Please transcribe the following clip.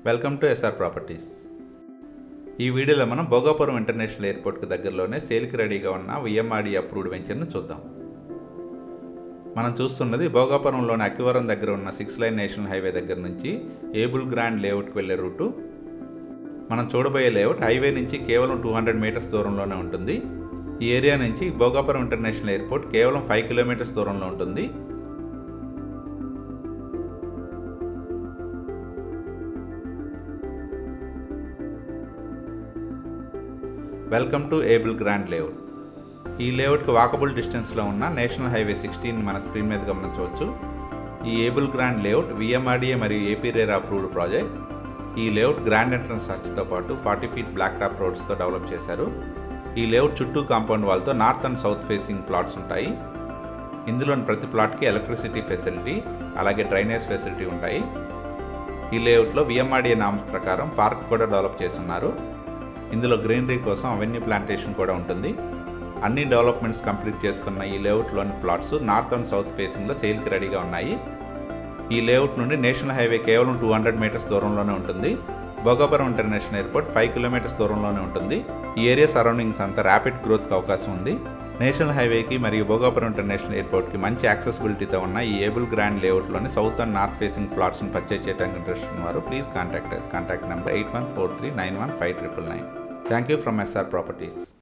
Welcome to SR properties. ఈ వీడియోలో మనం భోగాపురం ఇంటర్నేషనల్ ఎయిర్పోర్ట్కి దగ్గరలోనే సేల్కి రెడీగా ఉన్న విఎంఆర్డీ అప్రూవ్డ్ వెంచర్ను చూద్దాం. మనం చూస్తున్నది భోగాపురంలోని అక్కివరం దగ్గర ఉన్న 6 లైన్ నేషనల్ హైవే దగ్గర నుంచి ఏబుల్ గ్రాండ్ లేఅవుట్కి వెళ్ళే రూటు. మనం చూడబోయే లేఅవుట్ హైవే నుంచి కేవలం 200 మీటర్స్ దూరంలోనే ఉంటుంది. ఈ ఏరియా నుంచి భోగాపురం ఇంటర్నేషనల్ ఎయిర్పోర్ట్ కేవలం 5 కిలోమీటర్స్ దూరంలో ఉంటుంది. Welcome to able grand layout. ఈ లేఅవుట్కి వాకబుల్ డిస్టెన్స్లో ఉన్న నేషనల్ హైవే 16 మన స్క్రీన్ మీద గమనించవచ్చు. ఈ ఏబుల్ గ్రాండ్ లేఅవుట్ విఎంఆర్డీఏ మరియు ఏపీ రేరా అప్రూవ్డ్ ప్రాజెక్ట్. ఈ లేఅవుట్ గ్రాండ్ ఎంట్రన్స్ ఆర్చ్తో పాటు 40 ఫీట్ బ్లాక్ టాప్ రోడ్స్తో డెవలప్ చేశారు. ఈ లేఅవుట్ చుట్టూ కాంపౌండ్ వాల్తో north and south facing plots ఉంటాయి. ఇందులోని ప్రతి ప్లాట్కి ఎలక్ట్రిసిటీ ఫెసిలిటీ అలాగే డ్రైనేజ్ ఫెసిలిటీ ఉంటాయి. ఈ లేఅవుట్లో విఎంఆర్డీఏ నామ్స్ ప్రకారం పార్క్ కూడా డెవలప్ చేస్తున్నారు. ఇందులో గ్రీనరీ కోసం అవెన్యూ ప్లాంటేషన్ కూడా ఉంటుంది. అన్ని డెవలప్మెంట్స్ కంప్లీట్ చేసుకున్న ఈ లేఅవుట్లోని ప్లాట్స్ నార్త్ అండ్ సౌత్ ఫేసింగ్లో సేల్కి రెడీగా ఉన్నాయి. ఈ లేఅవుట్ నుండి నేషనల్ హైవే కేవలం 200 మీటర్స్ దూరంలోనే ఉంటుంది. భోగాపురం ఇంటర్నేషనల్ ఎయిర్పోర్ట్ 5 కిలోమీటర్స్ దూరంలోనే ఉంటుంది. ఈ ఏరియా సరౌండింగ్స్ అంతా ర్యాపిడ్ గ్రోత్కి అవకాశం ఉంది. నేషనల్ హైవేకి మరియు భోగాపురం ఇంటర్నేషనల్ ఎయిర్పోర్ట్కి మంచి యాక్సెసిబిలిటీతో ఉన్న ఈ ఏబుల్ గ్రాండ్ లేఅవుట్లోని సౌత్ అండ్ నార్త్ ఫేసింగ్ ప్లాట్స్ను పర్చేజ్ చేయడానికి ఇంట్రెస్ట్ ఉన్నవారు please contact number 814391599599. Thank you from SR properties.